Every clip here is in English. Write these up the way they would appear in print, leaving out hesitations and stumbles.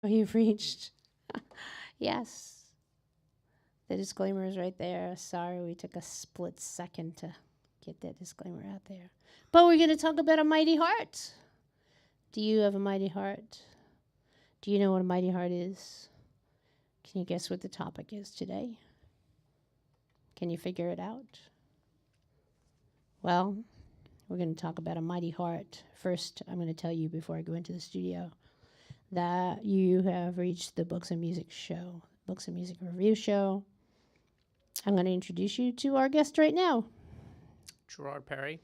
Oh, you've reached. Yes. The disclaimer is right there. Sorry, we took a split second to get that disclaimer out there. But we're going to talk about a mighty heart. Do you have a mighty heart? Do you know what a mighty heart is? Can you guess what the topic is today? Can you figure it out? Well, we're going to talk about a mighty heart. First, I'm going to tell you before I go into the studio that you have reached the Books and Music Show, Books and Music Review Show. I'm going to introduce you to our guest right now. Gerard Perry.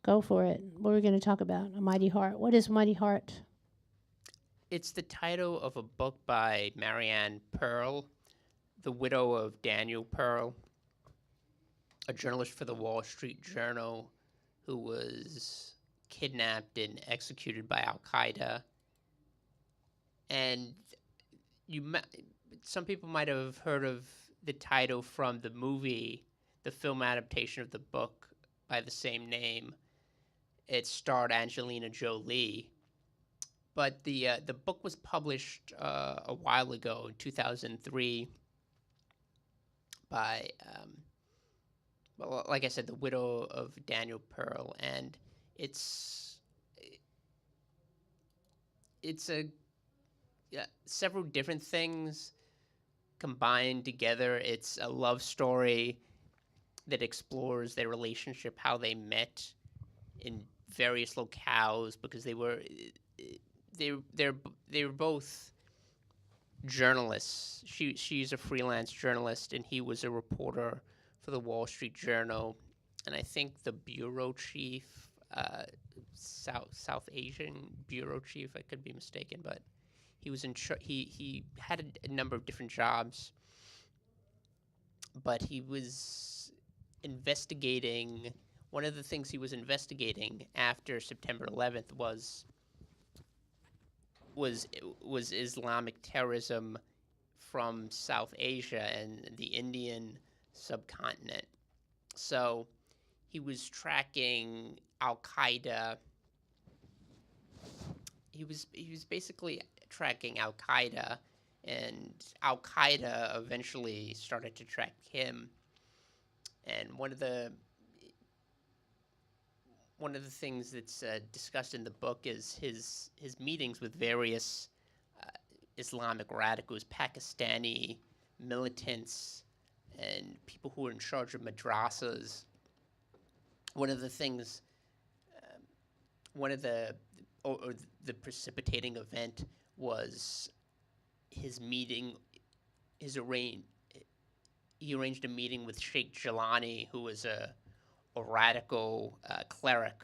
Go for it. What are we going to talk about? A Mighty Heart. What is Mighty Heart? It's the title of a book by Marianne Pearl, the widow of Daniel Pearl, a journalist for the Wall Street Journal who was kidnapped and executed by Al Qaeda. And you, some people might have heard of the title from the movie, the film adaptation of the book by the same name. It starred Angelina Jolie. But the book was published a while ago, in 2003, by, well, like I said, the widow of Daniel Pearl, and it's it's a several different things combined together. It's a love story that explores their relationship, how they met in various locales, because they were both journalists. She's a freelance journalist, and he was a reporter for the Wall Street Journal, and I think the bureau chief, South Asian bureau chief. I could be mistaken, but he was in. He had a number of different jobs, but he was investigating. One of the things he was investigating after September 11th was was Islamic terrorism from South Asia and the Indian subcontinent. So he was tracking Al Qaeda. He was basically tracking Al Qaeda, and Al Qaeda eventually started to track him. And one of the things that's discussed in the book is his meetings with various uh, Islamic radicals, Pakistani militants, and people who are in charge of madrasas. One of the things, um, one of or the precipitating event was his meeting. His arrange He arranged a meeting with Sheikh Jelani, who was a radical cleric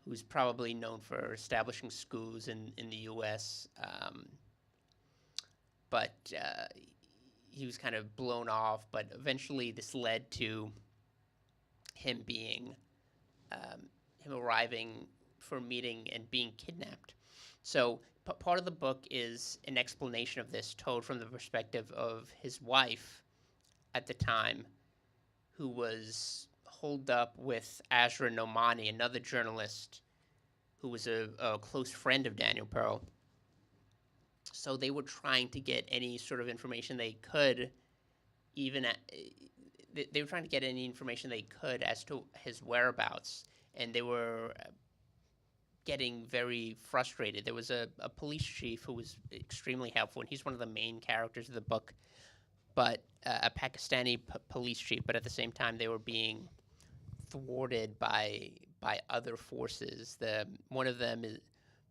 who's probably known for establishing schools in the U.S. But he was kind of blown off. But eventually, this led to him being him arriving for a meeting and being kidnapped. So part of the book is an explanation of this, told from the perspective of his wife at the time, who was holed up with Azra Nomani, another journalist who was a close friend of Daniel Pearl. So they were trying to get any sort of information they could, even at, they were trying to get any information they could as to his whereabouts, and they were getting very frustrated. There was a police chief who was extremely helpful, and he's one of the main characters of the book, but a Pakistani police chief. But at the same time, they were being thwarted by other forces. One of them is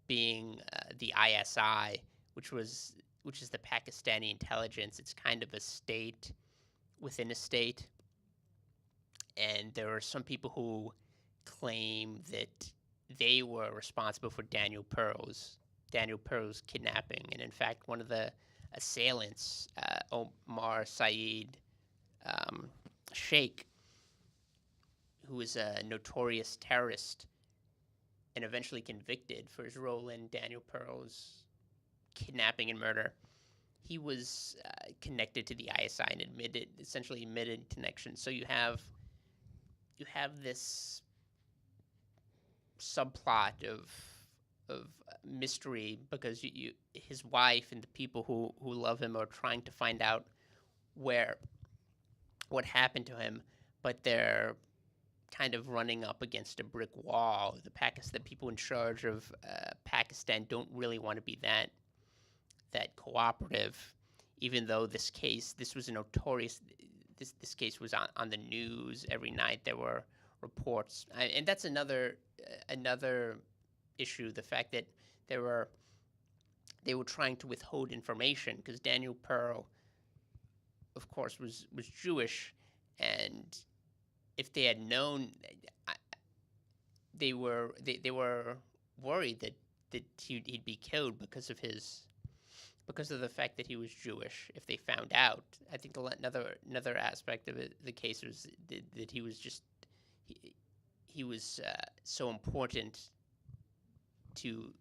being the ISI, which is the Pakistani intelligence. It's kind of a state within a state, and there are some people who claim that they were responsible for Daniel Pearl's kidnapping, and in fact, one of the assailants, Omar Saeed Sheikh, who was a notorious terrorist and eventually convicted for his role in Daniel Pearl's kidnapping and murder. He was connected to the ISI and essentially admitted connection. So you have this subplot mystery, because his wife and the people who love him are trying to find out what happened to him, but they're kind of running up against a brick wall. The people in charge of Pakistan don't really want to be that cooperative, even though this was a notorious. This case was on the news every night. There were reports, and that's another issue. The fact that they were trying to withhold information, because Daniel Pearl, of course, was Jewish, and if they had known, they were worried that he'd be killed because of the fact that he was Jewish. If they found out, I think another aspect of the case was that he was just he was so important to,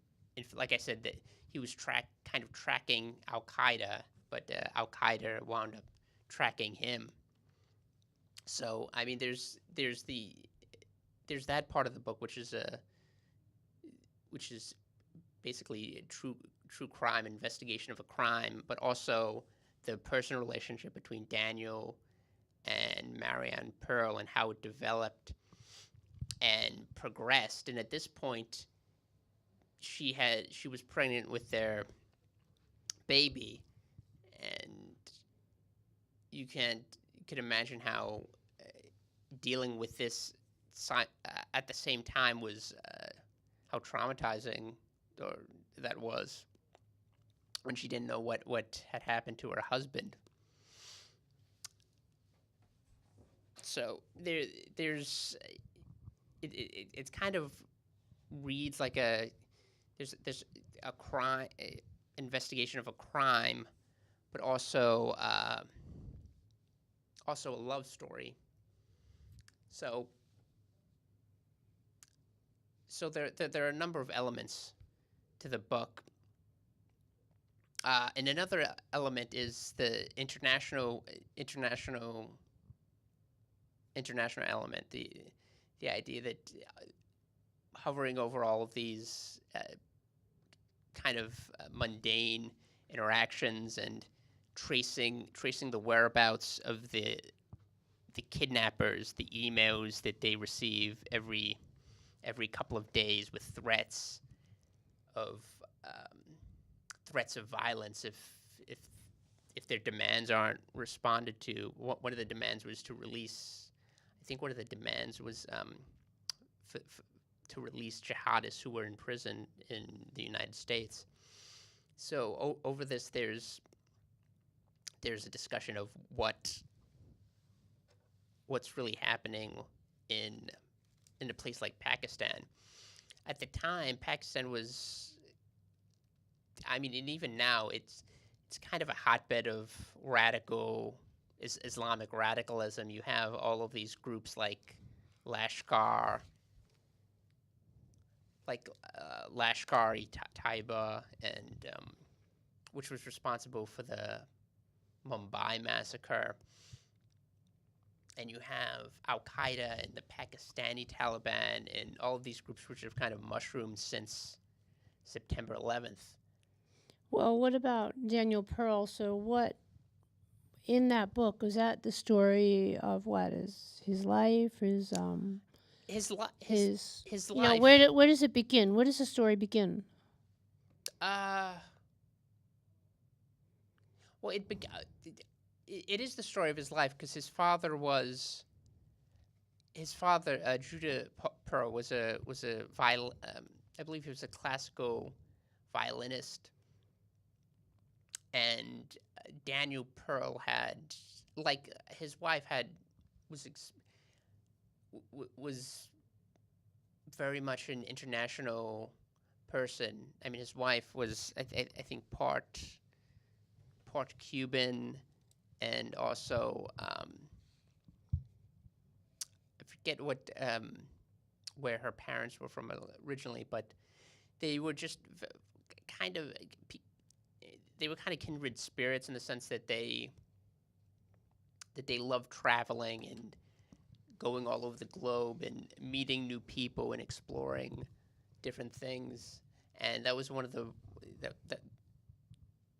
like I said, that he was kind of tracking Al Qaeda, but Al Qaeda wound up tracking him. So I mean, there's that part of the book, which is basically a true crime investigation of a crime, but also the personal relationship between Daniel and Marianne Pearl and how it developed and progressed. And at this point, she was pregnant with their baby, and you can imagine how dealing with this at the same time was how traumatizing that was, when she didn't know what had happened to her husband. So it's kind of reads like there's a crime investigation of a crime, but also a love story. So there are a number of elements to the book, and another element is the international element. The idea that hovering over all of these kind of mundane interactions and tracing the whereabouts of the kidnappers, the emails that they receive every couple of days with threats of violence if their demands aren't responded to. One of the demands was to release. I think one of the demands was to release jihadists who were in prison in the United States. So over this, there's a discussion of what's really happening in a place like Pakistan. At the time, Pakistan was, I mean, and even now, it's kind of a hotbed of radical Islamic radicalism. You have all of these groups like Lashkar, Taiba, and which was responsible for the Mumbai massacre. And you have Al Qaeda and the Pakistani Taliban and all of these groups which have kind of mushroomed since September 11th. Well, what about Daniel Pearl? So what in that book, was that the story of what is his life, his life. You know, where does it begin? Where does the story begin? Well, it is the story of his life, because his father, Judah Pearl, was a I believe he was a classical violinist, and Daniel Pearl had, like his wife was very much an international person. I mean, his wife was, I think, part Cuban, and also I forget where her parents were from originally, but they were just kind of kindred spirits in the sense that they loved traveling and going all over the globe and meeting new people and exploring different things. and that was one of the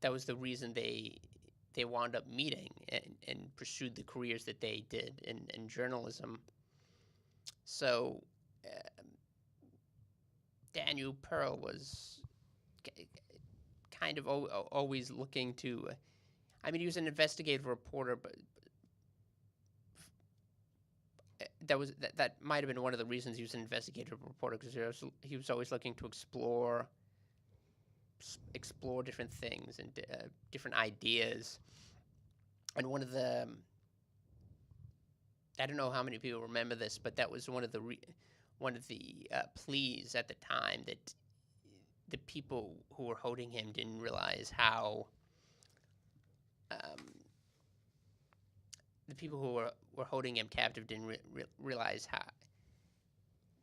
that was the reason they wound up meeting and pursued the careers that they did in journalism. So Daniel Pearl was kind of always looking to. I mean, he was an investigative reporter, but that might have been one of the reasons he was an investigative reporter, because he was always looking to explore different things and different ideas. And one of the I don't know how many people remember this, but that was one of the pleas at the time, that the people who were holding him didn't realize how the people who were holding him captive didn't realize how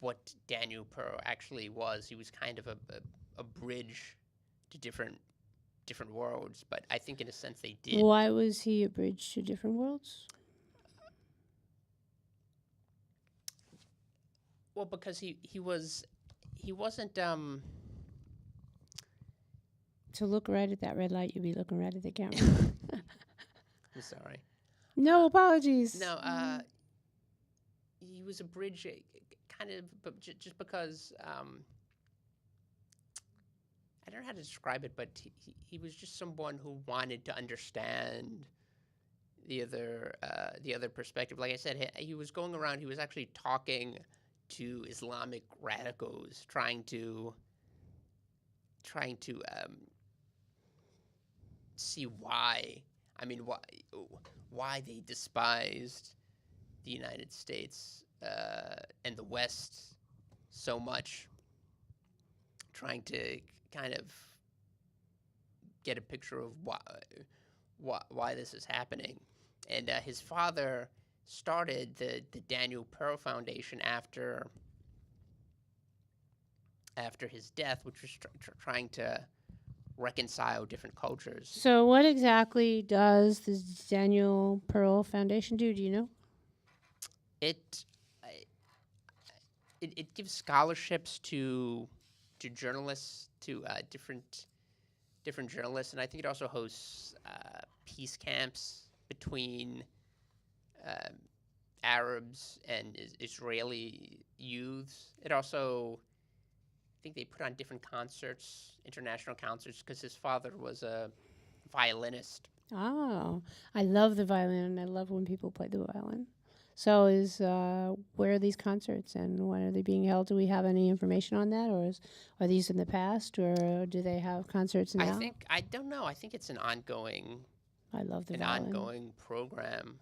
what Daniel Pearl actually was. He was kind of a bridge to different worlds, but I think in a sense they did. Why was he a bridge to different worlds? Well, because he wasn't To look right at that red light, you'd be looking right at the camera. I'm sorry. No apologies. No, he was a bridge, kind of, but just because I don't know how to describe it, but he was just someone who wanted to understand the other perspective. Like I said, he was going around. He was actually talking to Islamic radicals, trying to see why. I mean, why they despised the United States and the West so much, trying to kind of get a picture of why this is happening. And his father started the Daniel Pearl Foundation after his death, which was trying to reconcile different cultures. So what exactly does the Daniel Pearl Foundation do? Do you know? It gives scholarships to journalists, to different journalists, and I think it also hosts peace camps between Arabs and Israeli youths. It also, I think they put on different concerts, international concerts, because his father was a violinist. Oh, I love the violin. I love when people play the violin. So where are these concerts and when are they being held? Do we have any information on that, or are these in the past, or do they have concerts now? I don't know. I think it's an ongoing. I love the violin. Ongoing program.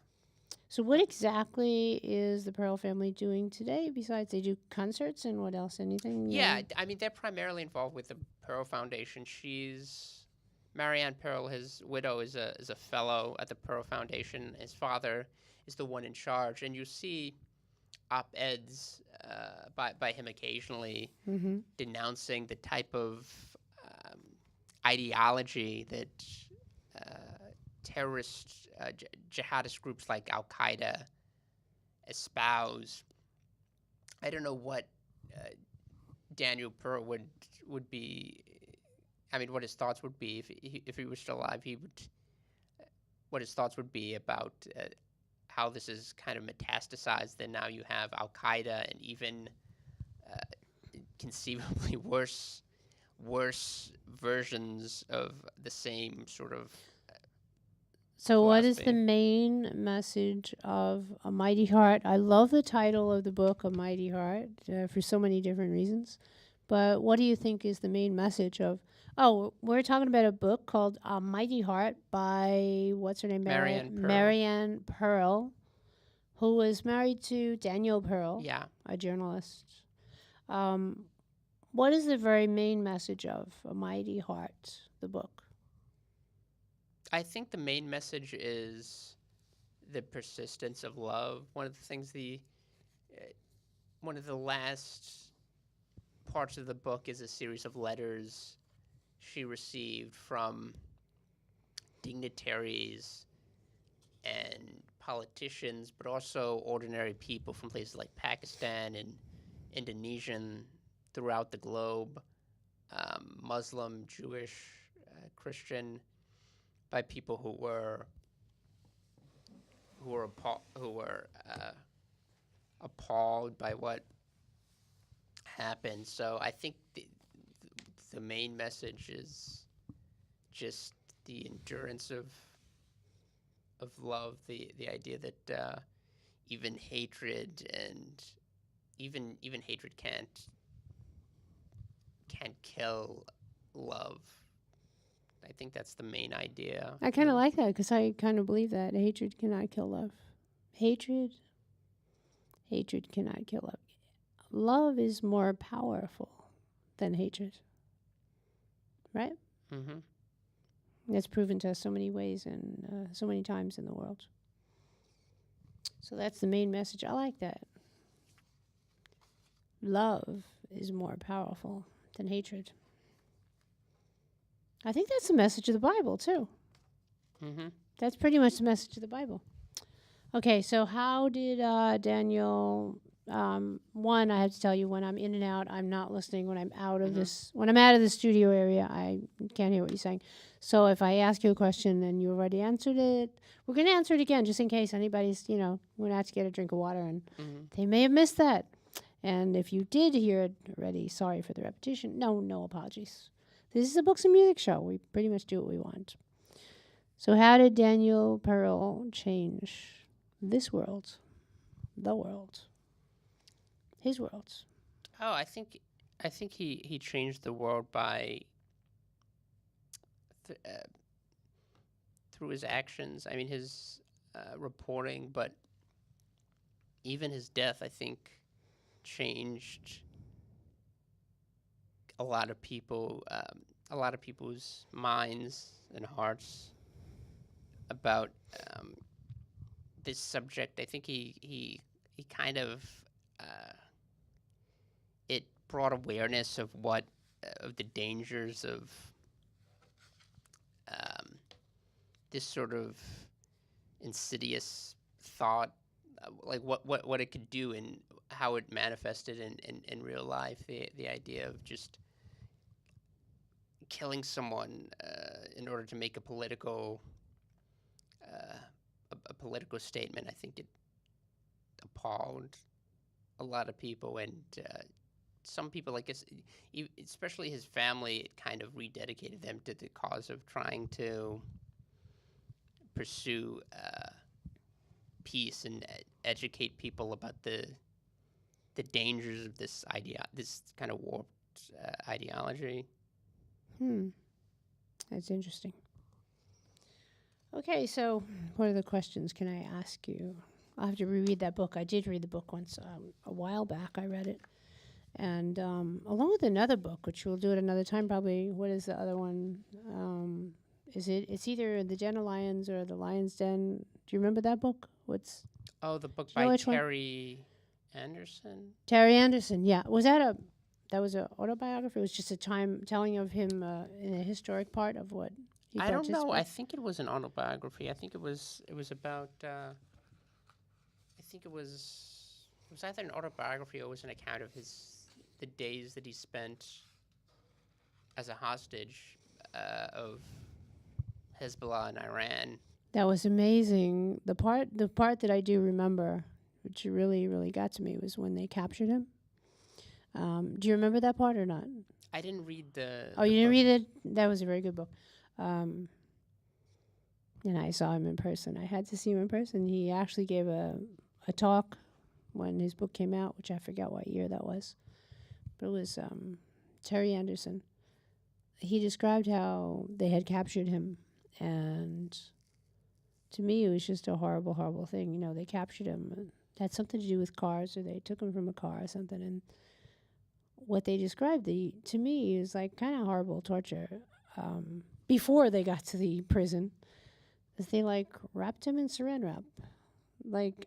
So what exactly is the Pearl family doing today? Besides, they do concerts, and what else? Anything? Yeah, I mean, they're primarily involved with the Pearl Foundation. Marianne Pearl, his widow, is a fellow at the Pearl Foundation. His father is the one in charge, and you see op-eds by him occasionally denouncing the type of ideology that terrorist jihadist groups like Al Qaeda espouse. I don't know what Daniel Pearl would be. I mean, what his thoughts would be if he was still alive. What his thoughts would be about how this is kind of metastasized. Then now you have Al Qaeda and even conceivably worse versions of the same sort of. So what is the main message of A Mighty Heart? I love the title of the book, A Mighty Heart, for so many different reasons. But what do you think is the main message of... Oh, we're talking about a book called A Mighty Heart by, what's her name? Marianne Pearl, who was married to Daniel Pearl, a journalist. What is the very main message of A Mighty Heart, the book? I think the main message is the persistence of love. One of the things one of the last parts of the book is a series of letters she received from dignitaries and politicians, but also ordinary people from places like Pakistan and Indonesia throughout the globe, Muslim, Jewish, Christian, by people who were appalled by what happened. So I think the main message is just the endurance of love, the idea that even hatred and even hatred can't kill love. I think that's the main idea. I kind of like that because I kind of believe that hatred cannot kill love. Hatred cannot kill love. Love is more powerful than hatred. Right? Mm-hmm. That's proven to us so many ways and so many times in the world. So that's the main message. I like that. Love is more powerful than hatred. I think that's the message of the Bible, too. Mm-hmm. That's pretty much the message of the Bible. Okay, so how did Daniel... one, I have to tell you, when I'm in and out, I'm not listening. When I'm out of when I'm out of the studio area, I can't hear what you're saying. So if I ask you a question and you already answered it, we're going to answer it again just in case anybody's, we're not to get a drink of water and they may have missed that. And if you did hear it already, sorry for the repetition. No apologies. This is a books and music show. We pretty much do what we want. So how did Daniel Pearl change this world, the world? His worlds. Oh, I think he changed the world by through his actions. I mean, his reporting, but even his death, I think, changed a lot of people's minds and hearts about this subject. I think he kind of it brought awareness of of the dangers of this sort of insidious thought, like what it could do and how it manifested in real life. The idea of just killing someone in order to make a political statement, I think it appalled a lot of people, and some people, I guess, especially his family, it kind of rededicated them to the cause of trying to pursue peace and educate people about the dangers of this kind of warped ideology. That's interesting. Okay, so what other questions can I ask you? I'll have to reread that book. I did read the book once a while back. I read it. And along with another book, which we'll do at another time probably. What is the other one? It's either The Den of Lions or The Lion's Den. Do you remember that book? The book by Terry Anderson? Terry Anderson, yeah. That was an autobiography? It was just a time telling of him in a historic part of what he I don't know. I think it was an autobiography. I think it was about I think it was either an autobiography or it was an account of the days that he spent as a hostage of Hezbollah in Iran. That was amazing. The part that I do remember, which really, really got to me, was when they captured him. Do you remember that part or not? I didn't read the... Oh, you didn't read it? That was a very good book. And I saw him in person. I had to see him in person. He actually gave a talk when his book came out, which I forgot what year that was. But it was Terry Anderson. He described how they had captured him. And to me, it was just a horrible, horrible thing. They captured him. It had something to do with cars, or they took him from a car or something. And what they described to me is like kind of horrible torture. Before they got to the prison, they wrapped him in saran wrap.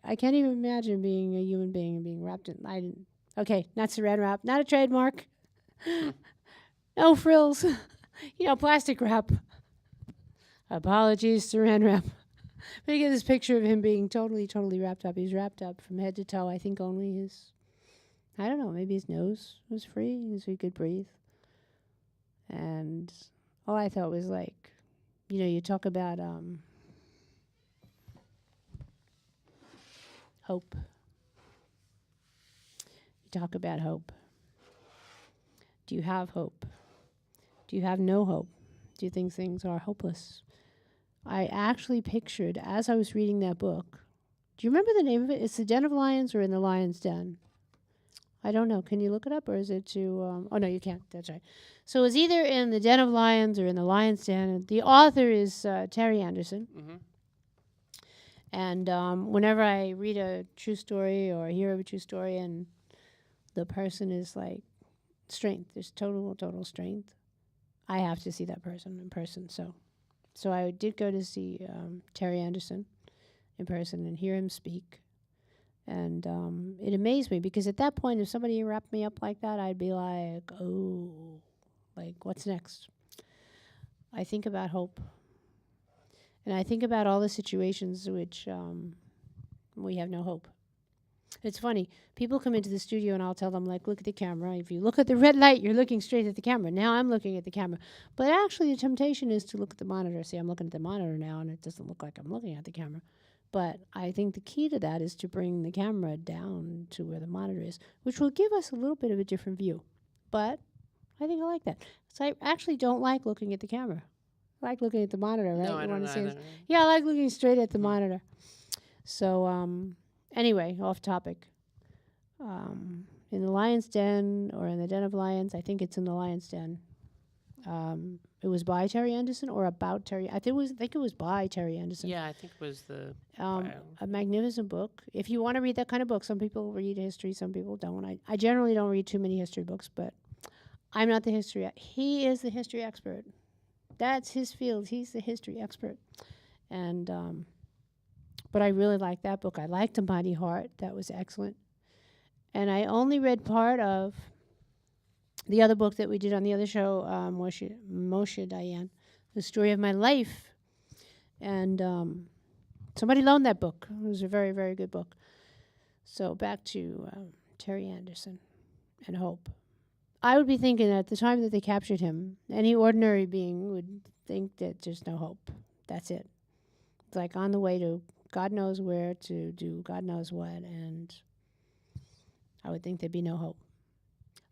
I can't even imagine being a human being and being wrapped in. Okay, not saran wrap, not a trademark. No frills, plastic wrap. Apologies, saran wrap. But you get this picture of him being totally, totally wrapped up. He's wrapped up from head to toe. I think only maybe his nose was free so he could breathe. And all I thought was like, you talk about hope. You talk about hope. Do you have hope? Do you have no hope? Do you think things are hopeless? I actually pictured, as I was reading that book, do you remember the name of it? It's The Den of Lions or In the Lion's Den? I don't know. Can you look it up, or is it too? Oh no, you can't. That's right. So it's either in the Den of Lions or in the Lion's Den. The author is Terry Anderson. Mm-hmm. And whenever I read a true story or hear of a true story, and the person is like strength, there's total strength, I have to see that person in person. So I did go to see Terry Anderson in person and hear him speak. And it amazed me because at that point, if somebody wrapped me up like that, I'd be like, oh, like, what's next? I think about hope. And I think about all the situations which we have no hope. It's funny. People come into the studio and I'll tell them, like, look at the camera. If you look at the red light, you're looking straight at the camera. Now I'm looking at the camera. But actually, the temptation is to look at the monitor. See, I'm looking at the monitor now, and it doesn't look like I'm looking at the camera. But I think the key to that is to bring the camera down to where the monitor is, which will give us a little bit of a different view. But I think I like that. So I actually don't like looking at the camera. I like looking at the monitor, right? No, I You don't wanna see either. this? Yeah, I like looking straight at the Mhm. monitor. So anyway, off topic. In the Lion's Den or in the Den of Lions, I think it's in the Lion's Den. It was by Terry Anderson or about Terry. I think it was by Terry Anderson. Yeah, I think it was the A bio. magnificent book. If you want to read that kind of book, some people read history, some people don't. I generally don't read too many history books, but I'm not the history. He is the history expert. That's his field. He's the history expert. And but I really liked that book. I liked A Mighty Heart. That was excellent. And I only read part of the other book that we did on the other show, Moshe Dayan, The Story of My Life. And somebody loaned that book. It was a very, very good book. So back to Terry Anderson and hope. I would be thinking at the time that they captured him, any ordinary being would think that there's no hope. That's it. It's like on the way to God knows where to do God knows what, and I would think there'd be no hope.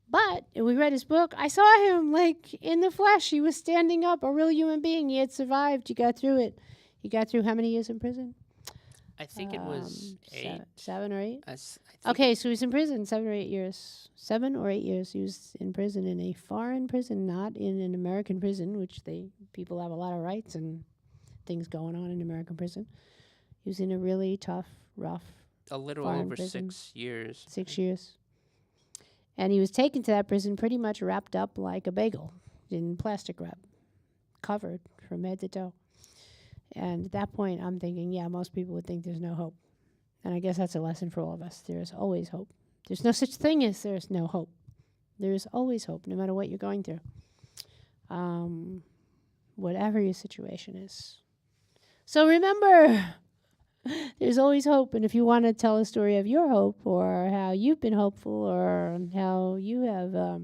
But if we read his book, I saw him like in the flesh. He was standing up, a real human being. He had survived. He got through it. He got through how many years in prison? I think it was 8. Seven or eight? I think Okay, so he was in prison 7 or 8 years. 7 or 8 years. He was in prison, in a foreign prison, not in an American prison, which people have a lot of rights and things going on in American prison. He was in a really tough, rough a little foreign over prison. 6 years. 6 years. And he was taken to that prison pretty much wrapped up like a bagel in plastic wrap, covered from head to toe. And at that point, I'm thinking, yeah, most people would think there's no hope. And I guess that's a lesson for all of us. There is always hope. There's no such thing as there's no hope. There is always hope, no matter what you're going through. Whatever your situation is. So remember, there's always hope. And if you want to tell a story of your hope or how you've been hopeful or how you have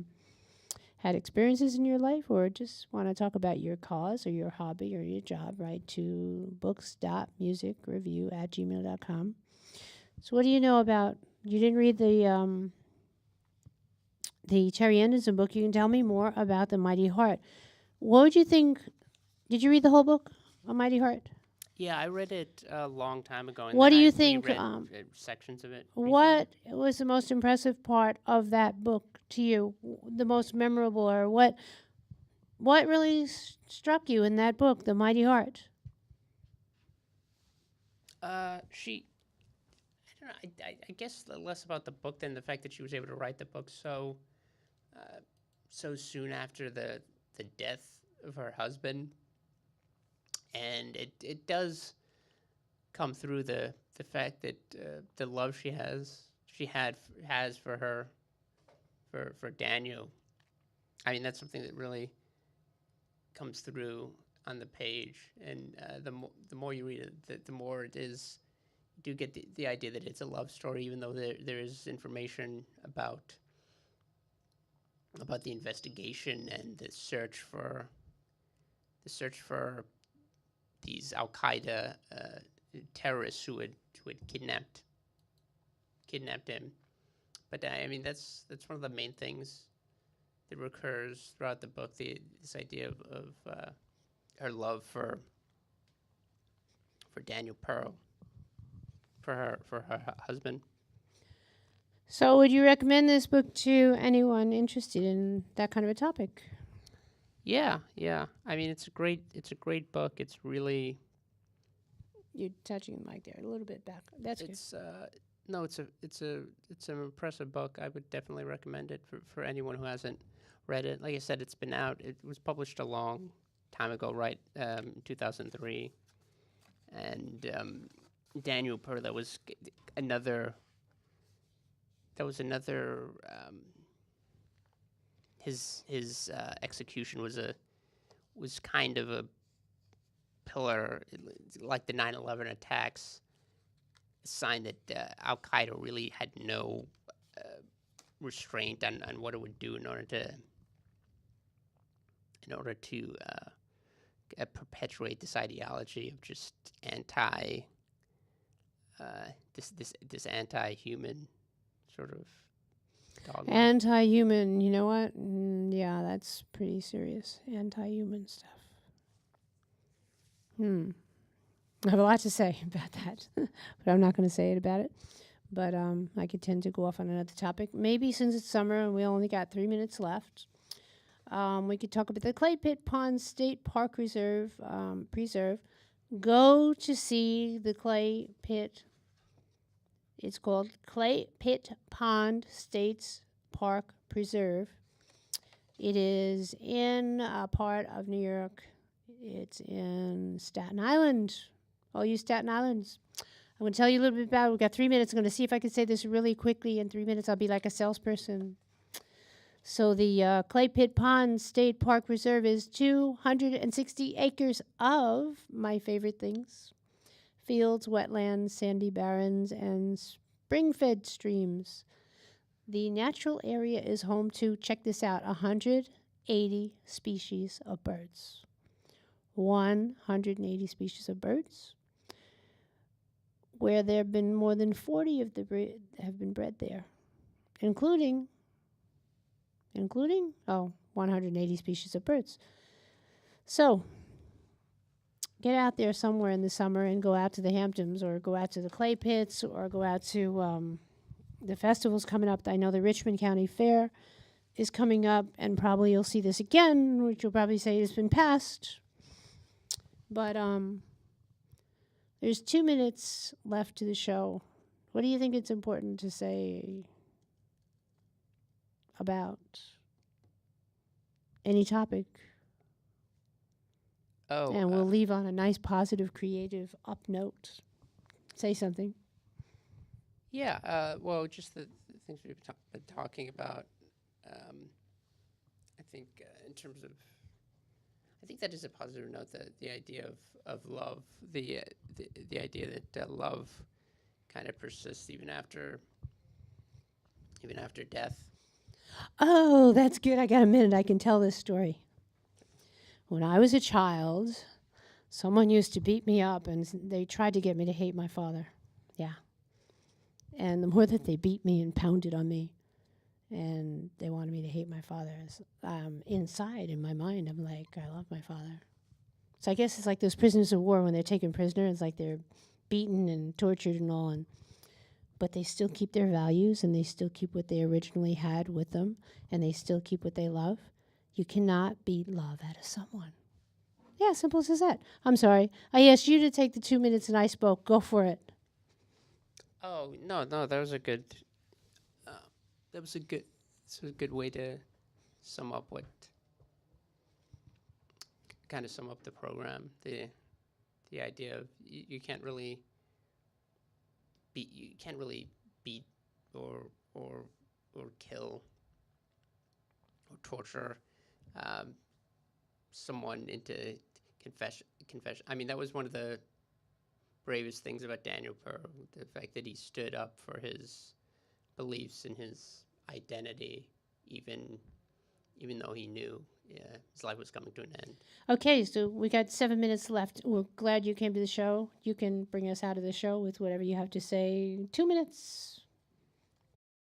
had experiences in your life or just want to talk about your cause or your hobby or your job, write to books.musicreview@gmail.com. So what do you know about, you didn't read the Terry Anderson book. You can tell me more about The Mighty Heart. What would you think? Did you read the whole book, A Mighty Heart? Yeah, I read it a long time ago. And What then do you I think, reread, sections of it. What was the most impressive part of that book to you? The most memorable, or what really struck you in that book, The Mighty Heart? She, I don't know. I guess less about the book than the fact that she was able to write the book so soon after the death of her husband, and it does come through the fact that the love she has for Daniel. I mean, that's something that really comes through on the page, and the more you read it, the more it is. You do get the idea that it's a love story, even though there is information about about the investigation and the search for these Al Qaeda terrorists who had kidnapped him. But I mean, that's one of the main things that recurs throughout the book. This idea of her love for Daniel Pearl, for her husband. So, would you recommend this book to anyone interested in that kind of a topic? Yeah. I mean, it's a great book. It's really You're touching the mic there a little bit back. That's good. it's no, it's an impressive book. I would definitely recommend it for anyone who hasn't read it. Like I said, it's been out. It was published a long time ago, right? 2003, and Daniel Pearl. That was another. His execution was kind of a pillar, like the 9/11 attacks. A sign that Al Qaeda really had no restraint on what it would do in order to perpetuate this ideology of just this anti-human sort of dogma. Anti-human, you know what? Yeah, that's pretty serious. Anti-human stuff. I have a lot to say about that, but I'm not going to say it about it. But I could tend to go off on another topic. Maybe since it's summer and we only got 3 minutes left, we could talk about the Clay Pit Pond State Park Preserve. Go to see the Clay Pit. It's called Clay Pit Pond States Park Preserve. It is in a part of New York. It's in Staten Island. All you Staten Islanders. I'm going to tell you a little bit about it. We've got 3 minutes. I'm going to see if I can say this really quickly. In 3 minutes, I'll be like a salesperson. So the Clay Pit Pond State Park Reserve is 260 acres of my favorite things. Fields, wetlands, sandy barrens, and spring-fed streams. The natural area is home to, check this out, 180 species of birds. 180 species of birds, where there have been more than 40 of the have been bred there, including 180 species of birds. So get out there somewhere in the summer and go out to the Hamptons or go out to the Clay Pits or go out to the festivals coming up. I know the Richmond County Fair is coming up, and probably you'll see this again, which you'll probably say has been passed. But there's 2 minutes left to the show. What do you think it's important to say about any topic? Oh, And we'll leave on a nice, positive, creative, up note. Say something. yeah. Well, just the things we've been talking about. I think in terms of, I think that is a positive note. That the idea of love, the idea that love kind of persists even after death. Oh, that's good. I got a minute. I can tell this story. When I was a child, someone used to beat me up, and they tried to get me to hate my father. Yeah. And the more that they beat me and pounded on me, and they wanted me to hate my father, inside, in my mind, I'm like, I love my father. So I guess it's like those prisoners of war when they're taken prisoner. It's like they're beaten and tortured and all, but they still keep their values, and they still keep what they originally had with them, and they still keep what they love. You cannot beat love out of someone. Yeah, simple as that. I'm sorry. I asked you to take the 2 minutes, and I spoke. Go for it. Oh no, that was a good. This was a good way to sum up the program. The idea of you can't really beat or kill or torture someone into confession. I mean, that was one of the bravest things about Daniel Pearl, the fact that he stood up for his beliefs and his identity, even even though he knew his life was coming to an end. Okay, so we got 7 minutes left. We're glad you came to the show. You can bring us out of the show with whatever you have to say. 2 minutes.